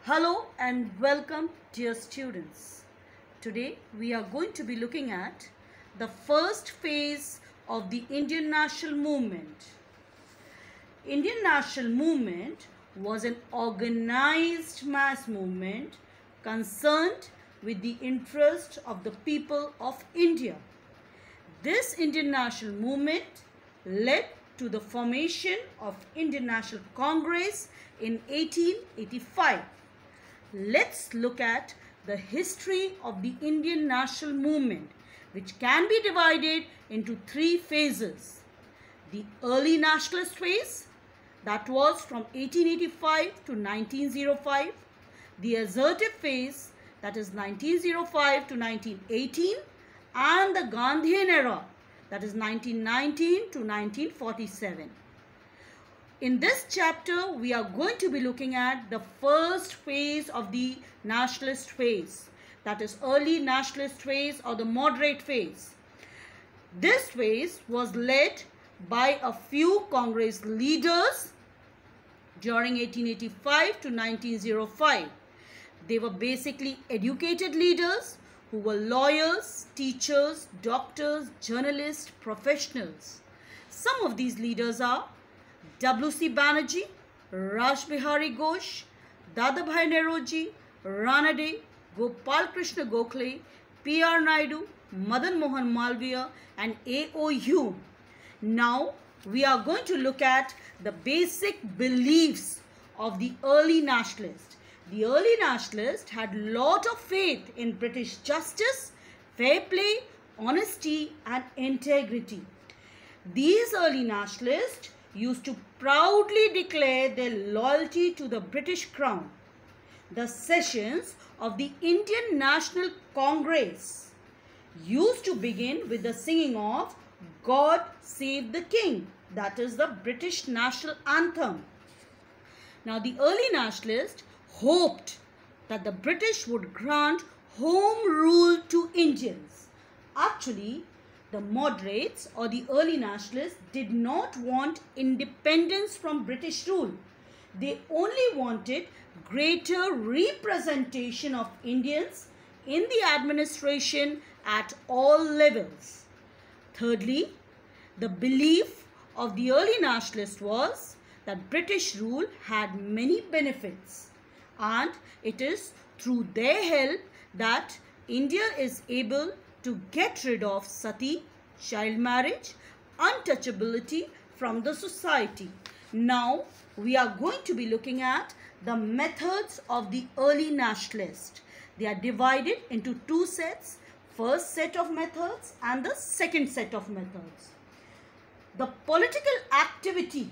Hello and welcome, dear students. Today we are going to be looking at the first phase of the Indian National Movement. Indian National Movement was an organized mass movement concerned with the interest of the people of India. This Indian National Movement led to the formation of Indian National Congress in 1885. Let's look at the history of the Indian National Movement, which can be divided into three phases. The early nationalist phase, that was from 1885 to 1905. The assertive phase, that is 1905 to 1918. And the Gandhian era, that is 1919 to 1947. In this chapter, we are going to be looking at the first phase of the nationalist phase, that is early nationalist phase or the moderate phase. This phase was led by a few Congress leaders during 1885 to 1905. They were basically educated leaders who were lawyers, teachers, doctors, journalists, professionals. Some of these leaders are W.C. Banerjee, Raj Bihari Ghosh, Dadabhai Naoroji, Rana De, Gopal Krishna Gokhale, P.R. Naidu, Madan Mohan Malviya and A.O. Hume. Now we are going to look at the basic beliefs of the early nationalists. The early nationalists had lot of faith in British justice, fair play, honesty and integrity. These early nationalists used to proudly declare their loyalty to the British Crown. The sessions of the Indian National Congress used to begin with the singing of God Save the King, that is the British national anthem. Now the early nationalists hoped that the British would grant home rule to Indians. Actually, the moderates or the early nationalists did not want independence from British rule. They only wanted greater representation of Indians in the administration at all levels. Thirdly, the belief of the early nationalists was that British rule had many benefits, and it is through their help that India is able to get rid of sati, child marriage, untouchability from the society. Now we are going to be looking at the methods of the early nationalists. They are divided into two sets, first set of methods and the second set of methods. The political activity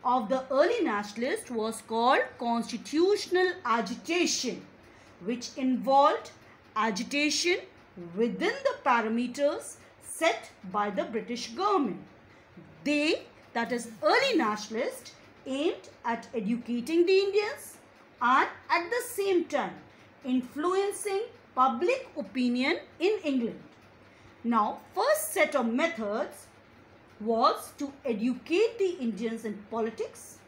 of the early nationalists was called constitutional agitation, which involved agitation within the parameters set by the British government. They, that is early nationalists, aimed at educating the Indians and at the same time influencing public opinion in England. Now, first set of methods was to educate the Indians in politics,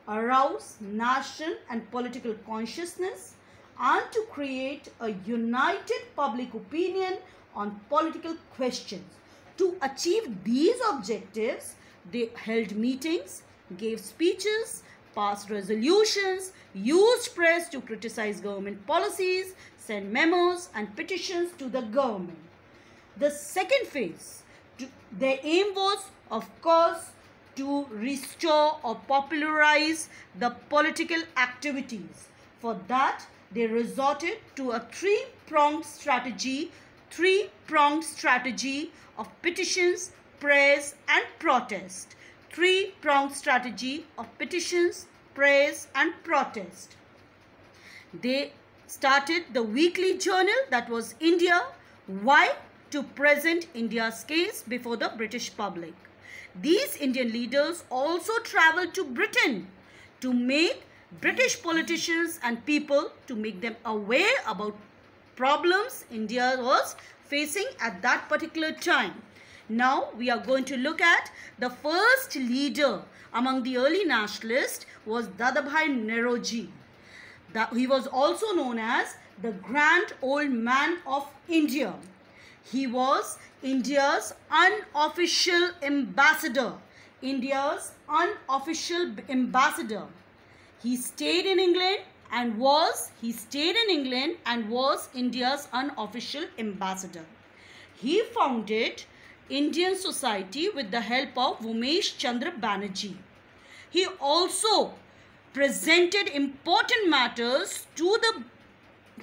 arouse national and political consciousness, and to create a united public opinion on political questions. To achieve these objectives, they held meetings, gave speeches, passed resolutions, used press to criticize government policies, sent memos and petitions to the government. The second phase, their aim was, of course, to restore or popularize the political activities. For that, they resorted to a three-pronged strategy of petitions, prayers and protest. Three-pronged strategy of petitions, prayers and protest. They started the weekly journal, that was India. Why? To present India's case before the British public. These Indian leaders also travelled to Britain to make British politicians and people, to make them aware about problems India was facing at that particular time. Now we are going to look at the first leader among the early nationalists was Dadabhai Naoroji. He was also known as the Grand Old Man of India. He was India's unofficial ambassador. India's unofficial ambassador. He stayed in England and was India's unofficial ambassador. He founded Indian Society with the help of Umesh Chandra Banerjee. He also presented important matters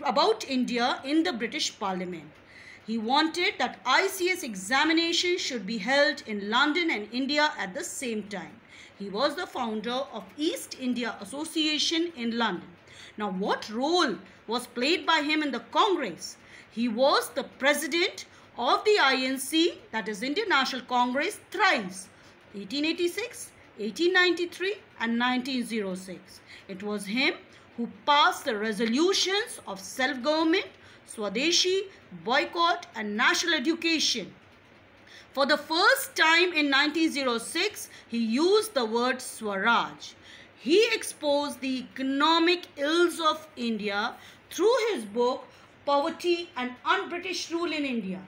about India in the British Parliament. He wanted that ICS examination should be held in London and India at the same time. He was the founder of East India Association in London. Now, what role was played by him in the Congress? He was the president of the INC, that is Indian National Congress, thrice, 1886, 1893 and 1906. It was him who passed the resolutions of self-government, Swadeshi, boycott and national education. For the first time in 1906, he used the word Swaraj. He exposed the economic ills of India through his book, Poverty and Un-British Rule in India.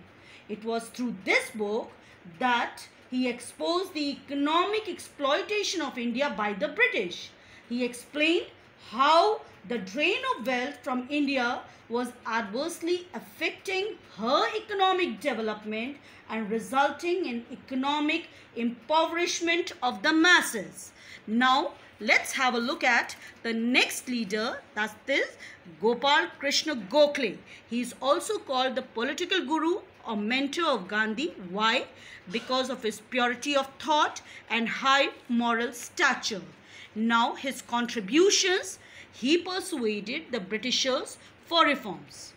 It was through this book that he exposed the economic exploitation of India by the British. He explained how the drain of wealth from India was adversely affecting her economic development and resulting in economic impoverishment of the masses. Now, let's have a look at the next leader, that is Gopal Krishna Gokhale. He is also called the political guru or mentor of Gandhi. Why? Because of his purity of thought and high moral stature. Now, his contributions, he persuaded the Britishers for reforms.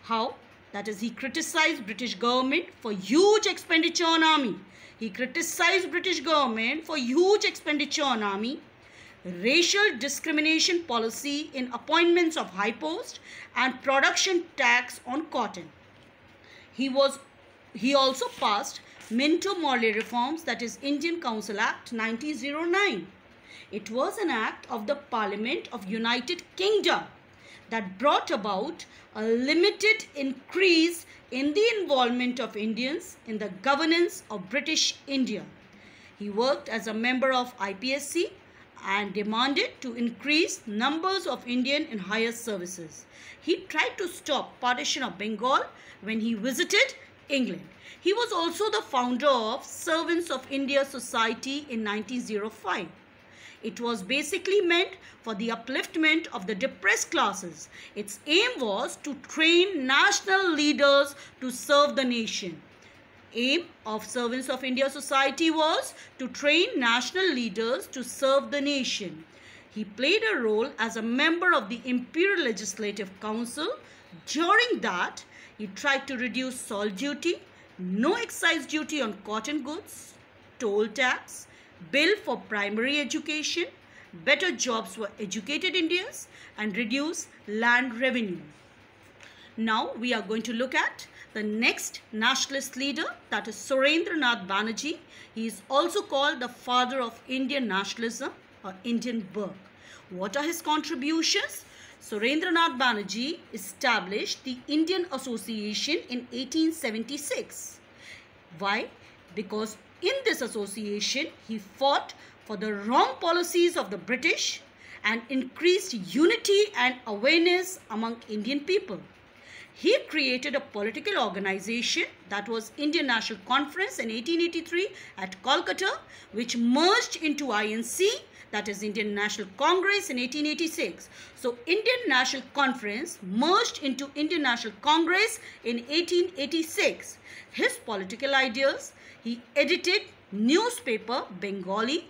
How? That is, he criticized British government for huge expenditure on army. He criticized British government for huge expenditure on army, racial discrimination policy in appointments of high post, and production tax on cotton. He also passed Minto-Morley reforms, that is Indian Council Act 1909. It was an act of the Parliament of United Kingdom that brought about a limited increase in the involvement of Indians in the governance of British India. He worked as a member of IPSC and demanded to increase numbers of Indian in higher services. He tried to stop partition of Bengal when he visited England. He was also the founder of Servants of India Society in 1905. It was basically meant for the upliftment of the depressed classes. Its aim was to train national leaders to serve the nation. Aim of Servants of India Society was to train national leaders to serve the nation. He played a role as a member of the Imperial Legislative Council. During that, he tried to reduce salt duty, no excise duty on cotton goods, toll tax, bill for primary education, better jobs for educated Indians, and reduce land revenue. Now we are going to look at the next nationalist leader, that is Surendranath Banerjee. He is also called the father of Indian nationalism or Indian birth. What are his contributions? Surendranath Banerjee established the Indian Association in 1876. Why? Because in this association, he fought for the wrong policies of the British and increased unity and awareness among Indian people. He created a political organization, that was Indian National Conference in 1883 at Kolkata, which merged into INC, that is Indian National Congress, in 1886. So Indian National Conference merged into Indian National Congress in 1886. His political ideas: he edited newspaper Bengali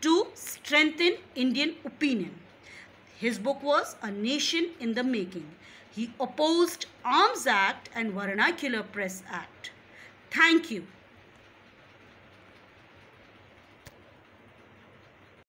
to strengthen Indian opinion. His book was A Nation in the Making. He opposed Arms Act and Vernacular Press Act. Thank you.